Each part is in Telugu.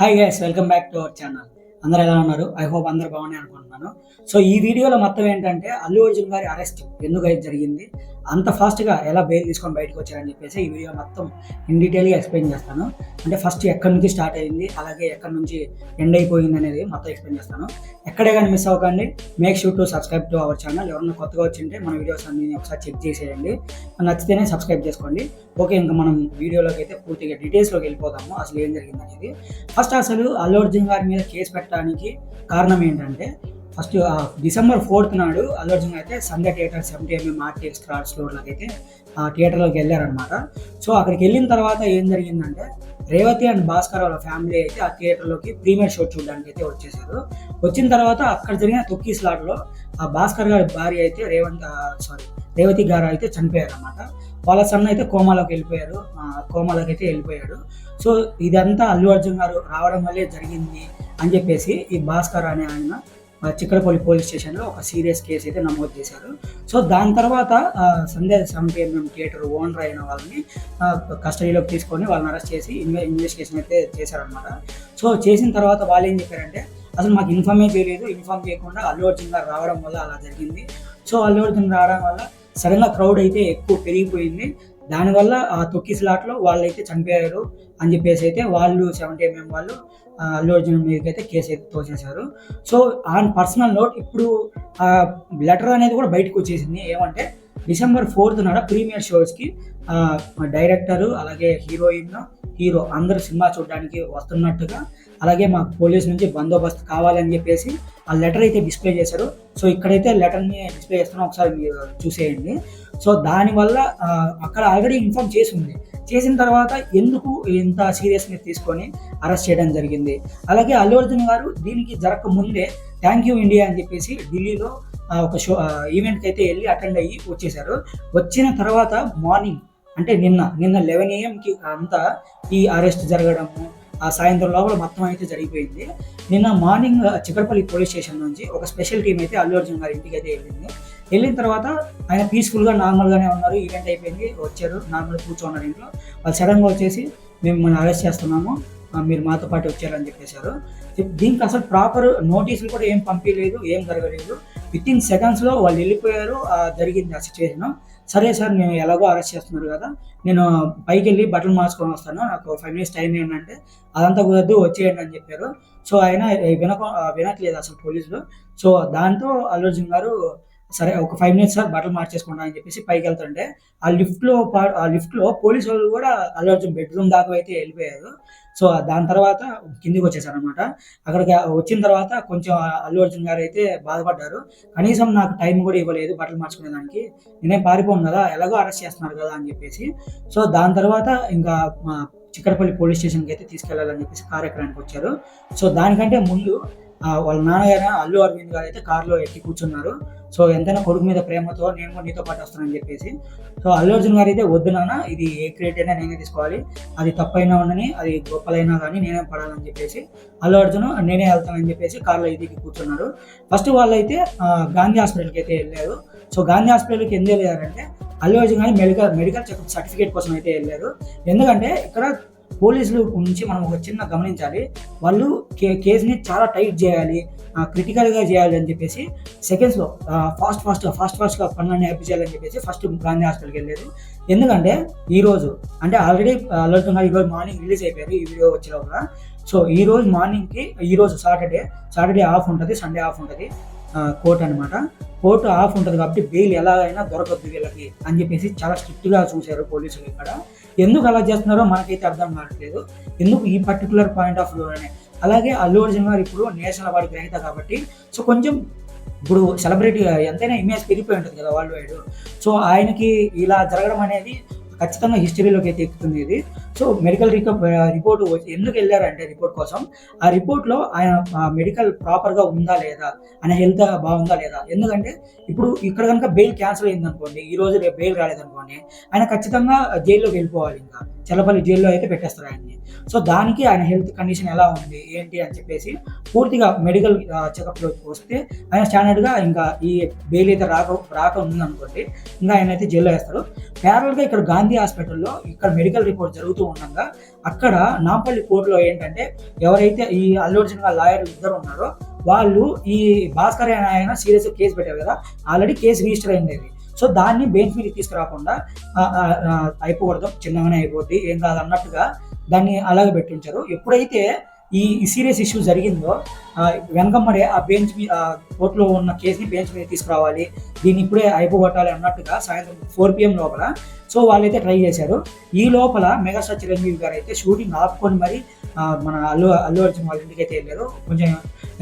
Hi guys, welcome back to our channel. అందరూ ఎలా ఉన్నారు? ఐ హోప్ అందరూ బాగున్నాయి అనుకుంటున్నాను. సో ఈ వీడియోలో మొత్తం ఏంటంటే అల్లు అర్జున్ గారి అరెస్ట్ ఎందుకు అయితే జరిగింది, అంత ఫాస్ట్గా ఎలా బెయిల్ తీసుకొని బయటకు వచ్చారని చెప్పేసి ఈ వీడియో మొత్తం ఇన్ డీటెయిల్గా ఎక్స్ప్లెయిన్ చేస్తాను. అంటే ఫస్ట్ ఎక్కడి నుంచి స్టార్ట్ అయింది, అలాగే ఎక్కడి నుంచి ఎండ్ అయిపోయింది అనేది మొత్తం ఎక్స్ప్లెయిన్ చేస్తాను. ఎక్కడే కానీ మిస్ అవ్వకండి. Make sure to subscribe to our channel. ఎవరైనా కొత్తగా వచ్చింటే మన వీడియోస్ అన్ని ఒకసారి చెక్ చేసేయండి. నచ్చితేనే సబ్స్క్రైబ్ చేసుకోండి. ఓకే, ఇంకా మనం వీడియోలోకి అయితే పూర్తిగా డీటెయిల్స్లోకి వెళ్ళిపోతాము. అసలు ఏం జరిగింది అనేది. ఫస్ట్ అసలు అల్లు అర్జున్ గారి మీద కేసు పెట్టడానికి కారణం ఏంటంటే, ఫస్ట్ డిసెంబర్ 4th నాడు అల్లు అర్జున్ అయితే సంధ్య థియేటర్ 70mm ఆర్టీఎక్స్ క్రాస్ ఫ్లోర్లోకి అయితే థియేటర్లోకి వెళ్ళారనమాట. సో అక్కడికి వెళ్ళిన తర్వాత ఏం జరిగిందంటే, రేవతి అండ్ భాస్కర్ వాళ్ళ ఫ్యామిలీ అయితే ఆ థియేటర్లోకి ప్రీమియర్ షో చూడడానికి అయితే వచ్చేసారు. వచ్చిన తర్వాత అక్కడ జరిగిన తొక్కి స్లాట్లో ఆ భాస్కర్ గారి భార్య అయితే రేవతి గారు అయితే చనిపోయారు అనమాట. వాళ్ళ సన్ అయితే కోమాలోకి వెళ్ళిపోయాడు. సో ఇదంతా అల్లు అర్జున్ గారు రావడం వల్లే జరిగింది అని చెప్పేసి ఈ భాస్కర్ అనే ఆయన చిక్కడపల్లి పోలీస్ స్టేషన్లో ఒక సీరియస్ కేసు అయితే నమోదు చేశారు. సో దాని తర్వాత సంధ్య 70mm థియేటర్ ఓనర్ అయిన వాళ్ళని కస్టడీలోకి తీసుకొని వాళ్ళని అరెస్ట్ చేసి ఇన్వెస్టిగేషన్ అయితే చేశారనమాట. సో చేసిన తర్వాత వాళ్ళు ఏం చెప్పారంటే, అసలు మాకు ఇన్ఫార్మ్ చేయకుండా అల్లు అర్జున్ గారు రావడం వల్ల అలా జరిగింది. సో అల్లు అర్జున్ రావడం వల్ల సడన్గా క్రౌడ్ అయితే ఎక్కువ పెరిగిపోయింది. దానివల్ల ఆ తొక్కి స్లాట్లో వాళ్ళైతే చనిపోయారు అని చెప్పేసి అయితే వాళ్ళు 70mm వాళ్ళు అల్లు అర్జున్ మీదకి అయితే కేసు అయితే తోసేశారు. సో ఆన్ పర్సనల్ నోట్ ఇప్పుడు ఆ లెటర్ అనేది కూడా బయటకు వచ్చేసింది. ఏమంటే, డిసెంబర్ 4th నాడు ప్రీమియర్ షోస్కి డైరెక్టరు, అలాగే హీరో అందరూ సినిమా చూడడానికి వస్తున్నట్టుగా, అలాగే మాకు పోలీస్ నుంచి బందోబస్తు కావాలని చెప్పేసి ఆ లెటర్ అయితే డిస్ప్లే చేశారు. సో ఇక్కడైతే లెటర్ని డిస్ప్లే చేస్తున్నాం, ఒకసారి మీరు చూసేయండి. సో దానివల్ల అక్కడ ఆల్రెడీ ఇన్ఫార్మ్ చేసిన తర్వాత ఎందుకు ఇంత సీరియస్నెస్ తీసుకొని అరెస్ట్ చేయడం జరిగింది. అలాగే అల్లు అర్జున్ గారు దీనికి జరగక ముందే థ్యాంక్ యూ ఇండియా అని చెప్పేసి ఢిల్లీలో ఒక ఈవెంట్కి అయితే వెళ్ళి అటెండ్ అయ్యి వచ్చేసారు. వచ్చిన తర్వాత మార్నింగ్ అంటే నిన్న 11 AM అంతా ఈ అరెస్ట్ జరగడము, ఆ సాయంత్రం లోపల మొత్తం అయితే జరిగిపోయింది. నిన్న మార్నింగ్ చిక్కడపల్లి పోలీస్ స్టేషన్ నుంచి ఒక స్పెషల్ టీం అయితే అల్లు అర్జున్ గారి ఇంటికి అయితే వెళ్ళిన తర్వాత ఆయన పీస్ఫుల్గా నార్మల్గానే ఉన్నారు. ఈవెంట్ అయిపోయింది, వచ్చారు, నార్మల్గా కూర్చోన్నారు ఇంట్లో. వాళ్ళు సడన్గా వచ్చేసి మేము మనం అరెస్ట్ చేస్తున్నాము, మీరు మాతో పాటు వచ్చారని చెప్పేశారు. దీనికి అసలు ప్రాపర్ నోటీసులు కూడా ఏం పంపించలేదు, ఏం జరగలేదు. వితిన్ సెకండ్స్లో వాళ్ళు వెళ్ళిపోయారు. జరిగింది ఆ సిచ్యువేషన్. సరే సార్, నేను ఎలాగో అరెస్ట్ చేస్తున్నారు కదా, నేను పైకి వెళ్ళి బట్టలు మార్చుకొని వస్తాను, నాకు 5 minutes టైం ఏంటంటే, అదంతా కుదరదు, వచ్చేయండి అని చెప్పారు. సో ఆయన వినట్లేదు అసలు పోలీసులు. సో దాంతో అల్లు అర్జున్ గారు సరే ఒక 5 minutes సార్ బట్టలు మార్చేసుకుంటా అని చెప్పేసి పైకి వెళ్తుంటే ఆ లిఫ్ట్లో పోలీసు వాళ్ళు కూడా అల్లు అర్జున్ బెడ్రూమ్ దాకా అయితే వెళ్ళిపోయారు. సో దాని తర్వాత కిందికి వచ్చేసారు అనమాట. అక్కడికి వచ్చిన తర్వాత కొంచెం అల్లు అర్జున్ గారు అయితే బాధపడ్డారు. కనీసం నాకు టైం కూడా ఇవ్వలేదు బట్టలు మార్చుకునేదానికి, నేనేం పారిపోను కదా, ఎలాగో అరెస్ట్ చేస్తున్నారు కదా అని చెప్పేసి. సో దాని తర్వాత ఇంకా చిక్కడపల్లి పోలీస్ స్టేషన్కి అయితే తీసుకెళ్లాలని చెప్పేసి కారు ఎక్కడానికి వచ్చారు. సో దానికంటే ముందు వాళ్ళ నాన్నగారు అల్లు అరవింద్ గారు అయితే కారులో ఎక్కి కూర్చున్నారు. సో ఎంతైనా కొడుకు మీద ప్రేమతో నేను కూడా నీతో పాటు వస్తానని చెప్పేసి. సో అల్లు అర్జున్ గారు అయితే, వద్దు నాన్న, ఇది ఏ క్రియేట్ అయినా నేనే తీసుకోవాలి, అది తప్పైనా ఉండని, అది గొప్పలైనా కానీ నేనే పడాలని చెప్పేసి అల్లు అర్జున్ నేనే వెళ్తానని చెప్పేసి కారులో ఎదిగి కూర్చున్నారు. ఫస్ట్ వాళ్ళైతే గాంధీ హాస్పిటల్కి అయితే వెళ్ళారు. సో గాంధీ హాస్పిటల్కి ఎందుకు వెళ్ళారంటే, అల్లు అర్జున్ గారి మెడికల్ చెకప్ సర్టిఫికేట్ కోసం అయితే వెళ్ళారు. ఎందుకంటే ఇక్కడ పోలీసులు నుంచి మనం ఒక చిన్న గమనించాలి, వాళ్ళు కేసుని చాలా టైట్ చేయాలి, క్రిటికల్గా చేయాలి అని చెప్పేసి సెకండ్స్లో ఫాస్ట్గా పనులన్నీ హ్యాపీ చేయాలని చెప్పేసి ఫస్ట్ గాంధీ హాస్పిటల్కి వెళ్ళారు. ఎందుకంటే ఈరోజు అంటే ఆల్రెడీ అల్లు అర్జున్ గారు ఈరోజు మార్నింగ్ రిలీజ్ అయిపోయారు ఈ వీడియో వచ్చే లోపల. సో ఈరోజు మార్నింగ్కి, ఈరోజు సాటర్డే ఆఫ్ ఉంటుంది, సండే ఆఫ్ ఉంటుంది, కోర్టు ఆఫ్ ఉంటుంది కాబట్టి బెయిల్ ఎలాగైనా దొరకద్దు వీళ్ళకి అని చెప్పేసి చాలా స్ట్రిక్ట్గా చూశారు పోలీసులు. ఇక్కడ ఎందుకు అలా చేస్తున్నారో మనకైతే అర్థం కావట్లేదు, ఎందుకు ఈ పర్టికులర్ పాయింట్ ఆఫ్ వ్యూలోనే. అలాగే అల్లు అర్జున్ గారు ఇప్పుడు నేషనల్ అవార్డు గ్రహీత కాబట్టి, సో కొంచెం ఇప్పుడు సెలబ్రిటీ ఎంతైనా ఇమేజ్ పెరిగిపోయి ఉంటుంది కదా వరల్డ్ వైడ్. సో ఆయనకి ఇలా జరగడం అనేది ఖచ్చితంగా హిస్టరీలోకి అయితే ఎక్కుతుంది ఇది. సో మెడికల్ రిపోర్ట్ ఎందుకు వెళ్ళారంటే రిపోర్ట్ కోసం, ఆ రిపోర్ట్లో ఆయన మెడికల్ ప్రాపర్గా ఉందా లేదా, ఆయన హెల్త్ బాగుందా లేదా. ఎందుకంటే ఇప్పుడు ఇక్కడ కనుక బెయిల్ క్యాన్సిల్ అయింది అనుకోండి, ఈ రోజు రేపు బెయిల్ రాలేదనుకోండి, ఆయన ఖచ్చితంగా జైల్లోకి వెళ్ళిపోవాలి, ఇంకా చెల్లపల్లి జైల్లో అయితే పెట్టేస్తారు ఆయన్ని. సో దానికి ఆయన హెల్త్ కండిషన్ ఎలా ఉంది ఏంటి అని చెప్పేసి పూర్తిగా మెడికల్ చెకప్లోకి వస్తే ఆయన స్టాండర్డ్గా ఇంకా ఈ బెయిల్ అయితే రాక ఉందనుకోండి, ఇంకా ఆయన అయితే జైల్లో వేస్తారు. ప్యారల్గా ఇక్కడ గాంధీ హాస్పిటల్లో ఇక్కడ మెడికల్ రిపోర్ట్ జరుగుతూ జరుగుతూ ఉండగా అక్కడ నాంపల్లి కోర్టులో ఏంటంటే ఎవరైతే ఈ అల్లు అర్జున్ గారి లాయర్లు ఇద్దరు ఉన్నారో వాళ్ళు ఈ భాస్కర్ ఆయన సీరియస్ కేసు పెట్టారు కదా, ఆల్రెడీ కేసు రిజిస్టర్ అయింది. సో దాన్ని బెంచ్ మీద తీసుకురాకుండా అయిపోకూడదు, చిన్నగానే అయిపోద్ది, ఏం కాదు అన్నట్టుగా దాన్ని అలాగే పెట్టించారు. ఎప్పుడైతే ఈ సీరియస్ ఇష్యూ జరిగిందో వెనకమ్మడే ఆ బెంచ్ మీద కోర్టులో ఉన్న కేసుని బెంచ్ మీద తీసుకురావాలి, దీన్ని ఇప్పుడే అయిపోగొట్టాలి అన్నట్టుగా సాయంత్రం 4 PM లోపల సో వాళ్ళైతే ట్రై చేశారు. ఈ లోపల మెగాస్టార్ చిరంజీవి గారు అయితే షూటింగ్ ఆపుకొని మరి మన అల్లు అర్జున్ వాళ్ళ ఇంటికి అయితే వెళ్ళారు, కొంచెం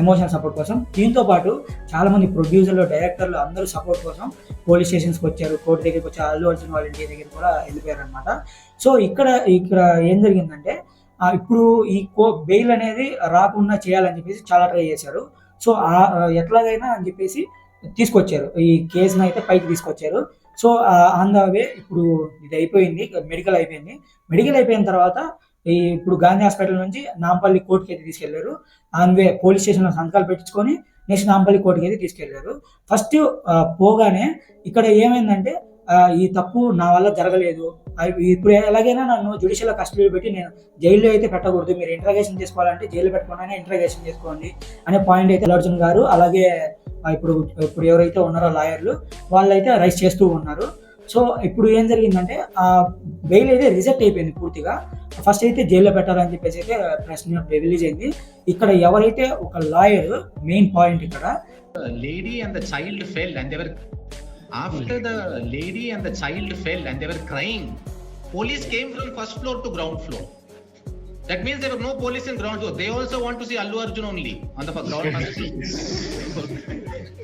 ఎమోషనల్ సపోర్ట్ కోసం. దీంతో పాటు చాలామంది ప్రొడ్యూసర్లు, డైరెక్టర్లు అందరూ సపోర్ట్ కోసం పోలీస్ స్టేషన్స్కి వచ్చారు, కోర్టు దగ్గరికి వచ్చి అల్లు అర్జున్ వాళ్ళ ఇంటి దగ్గర కూడా వెళ్ళిపోయారు అనమాట. సో ఇక్కడ ఏం జరిగిందంటే ఇప్పుడు ఈ బెయిల్ అనేది రాకుండా చేయాలని చెప్పేసి చాలా ట్రై చేశారు. సో ఎట్లాగైనా అని చెప్పేసి తీసుకొచ్చారు, ఈ కేసును అయితే పైకి తీసుకొచ్చారు. సో ఆన్ ద వే ఇప్పుడు ఇది అయిపోయింది, మెడికల్ అయిపోయింది. మెడికల్ అయిపోయిన తర్వాత ఇప్పుడు గాంధీ హాస్పిటల్ నుంచి నాంపల్లి కోర్టుకి అయితే తీసుకెళ్లారు. ఆన్ వే పోలీస్ స్టేషన్లో సంతకాలు పెట్టించుకొని నెక్స్ట్ నాంపల్లి కోర్టుకి అయితే తీసుకెళ్లారు. ఫస్ట్ పోగానే ఇక్కడ ఏమైందంటే ఈ తప్పు నా వల్ల జరగలేదు, ఇప్పుడు ఎలాగైనా నన్ను జ్యుడిషియల్ కస్టడీలో పెట్టి నేను జైల్లో అయితే పెట్టకూడదు, మీరు ఇంట్రాగేషన్ చేసుకోవాలంటే జైల్లో పెట్టుకున్నానే ఇంట్రాగేషన్ చేసుకోండి అనే పాయింట్ అయితే అల్లు అర్జున్ గారు అలాగే ఇప్పుడు ఎవరైతే ఉన్నారో లాయర్లు వాళ్ళైతే రైజ్ చేస్తూ ఉన్నారు. సో ఇప్పుడు ఏం జరిగిందంటే ఆ బెయిల్ అయితే రిజెక్ట్ అయిపోయింది పూర్తిగా. ఫస్ట్ అయితే జైల్లో పెట్టాలని చెప్పేసి అయితే ప్రెస్ నోట్ రిలీజ్ అయింది. ఇక్కడ ఎవరైతే ఒక లాయర్ మెయిన్ పాయింట్ ఇక్కడ lady and the child fell and they were after the lady and the child fell and they were crying, police came from first floor to ground floor. That means there were no police in ground floor. They also want to see Allu Arjun only on the ground floor.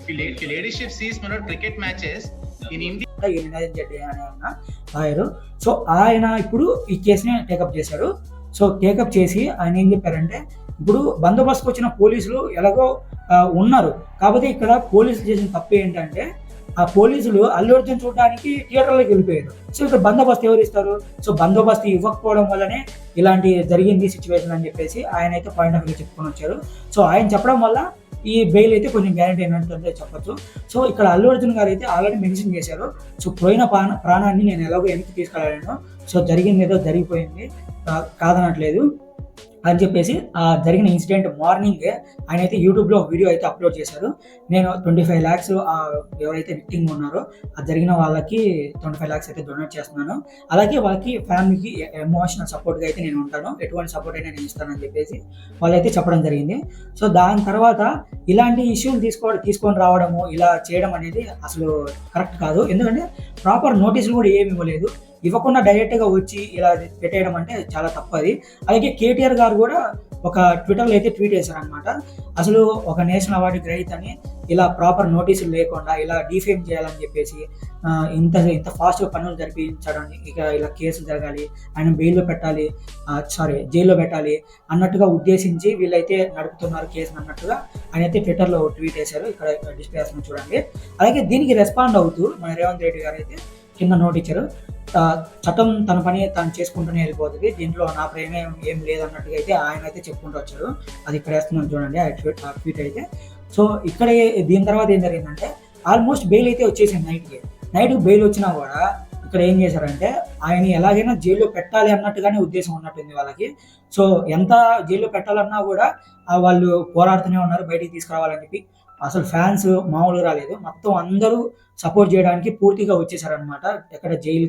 If ladyship sees cricket matches in India. జడ్డి అనే లాయర్. సో ఆయన ఇప్పుడు ఈ కేసుని టేకప్ చేశారు. సో టేకప్ చేసి ఆయన ఏం చెప్పారంటే ఇప్పుడు బందోబస్తుకు వచ్చిన పోలీసులు ఎలాగో ఉన్నారు, కాకపోతే ఇక్కడ పోలీసులు చేసిన తప్పు ఏంటంటే ఆ పోలీసులు అల్లు అర్జున్ చూడడానికి థియేటర్లోకి వెళ్ళిపోయారు. సో ఇక్కడ బందోబస్తు ఎవరు ఇస్తారు? సో బందోబస్తు ఇవ్వకపోవడం వల్లనే ఇలాంటి జరిగింది సిచ్యువేషన్ అని చెప్పేసి ఆయన అయితే పాయింట్ ఆఫ్ వ్యూ చెప్పుకొని వచ్చారు. సో ఆయన చెప్పడం వల్ల ఈ బెయిల్ అయితే కొంచెం గ్యారెంటీ అయినట్టు చెప్పొచ్చు. సో ఇక్కడ అల్లు అర్జున్ గారు అయితే ఆల్రెడీ మెన్షన్ చేశారు, సో పోయిన ప్రాణాన్ని నేను ఎలాగో వెనక్కి తీసుకెళ్ళాను, సో జరిగింది ఏదో జరిగిపోయింది కాదనట్లేదు అని చెప్పేసి ఆ జరిగిన ఇన్సిడెంట్ మార్నింగ్ ఆయన అయితే యూట్యూబ్లో వీడియో అయితే అప్లోడ్ చేశారు. నేను 25 lakhs ఎవరైతే విక్టిమ్ ఉన్నారో ఆ జరిగిన వాళ్ళకి 25 lakhs అయితే డొనేట్ చేస్తున్నాను, అలాగే వాళ్ళకి ఫ్యామిలీకి ఎమోషనల్ సపోర్ట్గా అయితే నేను ఉంటాను, ఎటువంటి సపోర్ట్ అయినా నేను ఇస్తానని చెప్పేసి వాళ్ళైతే చెప్పడం జరిగింది. సో దాని తర్వాత ఇలాంటి ఇష్యూలు తీసుకొని రావడము, ఇలా చేయడం అనేది అసలు కరెక్ట్ కాదు. ఎందుకంటే ప్రాపర్ నోటీసులు కూడా ఏమి ఇవ్వలేదు, ఇవ్వకుండా డైరెక్ట్గా వచ్చి ఇలా పెట్టేయడం అంటే చాలా తప్పది. అలాగే కేటీఆర్ గారు కూడా ఒక ట్విట్టర్లో అయితే ట్వీట్ చేశారనమాట, అసలు ఒక నేషనల్ అవార్డు గ్రహీత అని ఇలా ప్రాపర్ నోటీసులు లేకుండా ఇలా డిఫేమ్ చేయాలని చెప్పేసి ఇంత ఫాస్ట్గా పనులు జరిపించడం, ఇక ఇలా కేసులు జరగాలి, ఆయన జైల్లో పెట్టాలి అన్నట్టుగా ఉద్దేశించి వీళ్ళైతే నడుపుతున్నారు కేసును అన్నట్టుగా ఆయన అయితే ట్విట్టర్లో ట్వీట్ చేశారు. ఇక్కడ డిస్ప్లే చేస్తున్న చూడండి. అలాగే దీనికి రెస్పాండ్ అవుతూ మన రేవంత్ రెడ్డి గారు అయితే కింద నోట్ ఇచ్చారు, చట్టం తన పని తను చేసుకుంటూనే వెళ్ళిపోతుంది, దీంట్లో నా ప్రేమ ఏం లేదన్నట్టుగా అయితే ఆయన అయితే చెప్పుకుంటూ వచ్చారు. అది ఇక్కడ వేస్తున్నాను చూడండి ఆ ట్వీట్ అయితే. సో ఇక్కడ దీని తర్వాత ఏం జరిగిందంటే ఆల్మోస్ట్ బెయిల్ అయితే వచ్చేసింది. నైట్కి బెయిల్ వచ్చినా కూడా ఇక్కడ ఏం చేశారంటే ఆయన ఎలాగైనా జైల్లో పెట్టాలి అన్నట్టుగానే ఉద్దేశం ఉన్నట్టుంది వాళ్ళకి. సో ఎంత జైల్లో పెట్టాలన్నా కూడా వాళ్ళు పోరాడుతూనే ఉన్నారు బయటికి తీసుకురావాలని చెప్పి. అసలు ఫ్యాన్స్ మామూలుగా రాలేదు, మొత్తం అందరూ సపోర్ట్ చేయడానికి పూర్తిగా వచ్చేసారనమాట. ఎక్కడ జైలు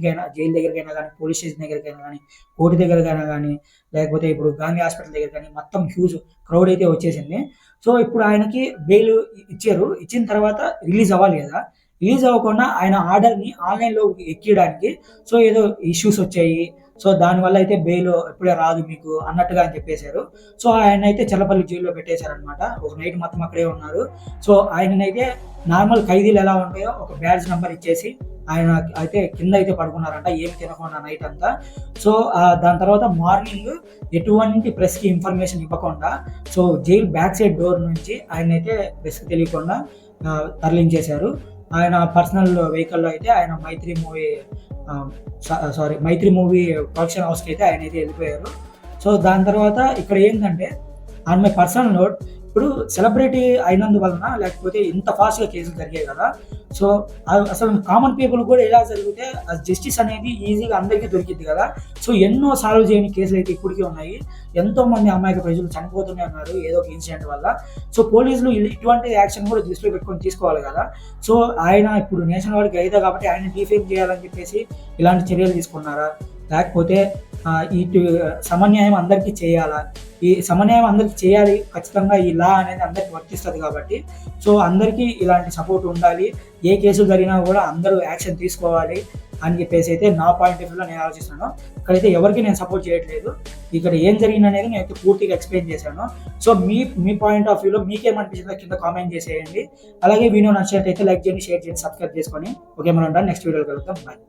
దగ్గరికైనా కానీ, పోలీస్ స్టేషన్ దగ్గరికైనా కానీ, కోర్టు దగ్గరకైనా కానీ, లేకపోతే ఇప్పుడు గాంధీ హాస్పిటల్ దగ్గర కానీ మొత్తం హ్యూజ్ క్రౌడ్ అయితే వచ్చేసింది. సో ఇప్పుడు ఆయనకి బెయిల్ ఇచ్చారు, ఇచ్చిన తర్వాత రిలీజ్ అవ్వాలి కదా, రిలీజ్ అవ్వకుండా ఆయన ఆర్డర్ని ఆన్లైన్లో ఎక్కియడానికి సో ఏదో ఇష్యూస్ వచ్చాయి, సో దానివల్ల అయితే బెయిల్ ఇప్పుడే రాదు మీకు అన్నట్టుగా అని చెప్పేశారు. సో ఆయన అయితే చల్లపల్లి జైల్లో పెట్టేశారనమాట, ఒక నైట్ మొత్తం అక్కడే ఉన్నారు. సో ఆయననైతే నార్మల్ ఖైదీలు ఎలా ఉంటాయో ఒక బ్యాడ్జ్ నెంబర్ ఇచ్చేసి ఆయన అయితే కింద అయితే పడుకున్నారంట, ఏమి తినకుండా నైట్ అంతా. సో దాని తర్వాత మార్నింగ్ ఎటువంటి ప్రెస్కి ఇన్ఫర్మేషన్ ఇవ్వకుండా so jail back side door నుంచి ఆయన అయితే ప్రెస్కి తెలియకుండా తరలించేశారు. ఆయన పర్సనల్ వెహికల్లో అయితే ఆయన మైత్రి మూవీ ప్రొడక్షన్ హౌస్కి అయితే ఆయన అయితే వెళ్ళిపోయారు. సో దాని తర్వాత ఇక్కడ ఏంటంటే ఆన్ మై పర్సనల్ నోట్, ఇప్పుడు సెలబ్రిటీ అయినందువలన లేకపోతే ఇంత ఫాస్ట్గా కేసులు జరిగాయి కదా, సో అసలు కామన్ పీపుల్ కూడా ఎలా జరిగితే జస్టిస్ అనేది ఈజీగా అందరికీ దొరికింది కదా. సో ఎన్నో సాల్వ్ చేయని కేసులు అయితే ఇప్పటికీ ఉన్నాయి. ఎంతో మంది అమాయక ప్రజలు చనిపోతూనే ఉన్నారు ఏదో ఒక ఇన్సిడెంట్ వల్ల. సో పోలీసులు ఇటువంటి యాక్షన్ కూడా దృష్టిలో పెట్టుకొని తీసుకోవాలి కదా. సో ఆయన ఇప్పుడు నేషనల్ వాడికి అయితే కాబట్టి ఆయన డిఫేమ్ చేయాలని చెప్పేసి ఇలాంటి చర్యలు తీసుకున్నారా, లేకపోతే ఇటు సమన్యాయం అందరికీ చేయాలా? ఈ సమన్యాయం అందరికీ చేయాలి ఖచ్చితంగా, ఈ లా అనేది అందరికీ వర్తిస్తుంది కాబట్టి. సో అందరికీ ఇలాంటి సపోర్ట్ ఉండాలి, ఏ కేసు జరిగినా కూడా అందరూ యాక్షన్ తీసుకోవాలి అని చెప్పేసి అయితే నా పాయింట్ ఆఫ్ వ్యూలో నేను ఆలోచిస్తున్నాను. ఇక్కడైతే ఎవరికి నేను సపోర్ట్ చేయట్లేదు, ఇక్కడ ఏం జరిగింది అనేది నేను పూర్తిగా ఎక్స్ప్లెయిన్ చేశాను. సో మీ పాయింట్ ఆఫ్ వ్యూలో మీకేమనిపించిందో కింద కామెంట్ చేసేయండి. అలాగే వీడియో నచ్చినట్లయితే లైక్ చేయండి, షేర్ చేయండి, సబ్స్క్రైబ్ చేసుకొని. ఓకే, మనం నెక్స్ట్ వీడియోలో కలుద్దాం. బాయ్.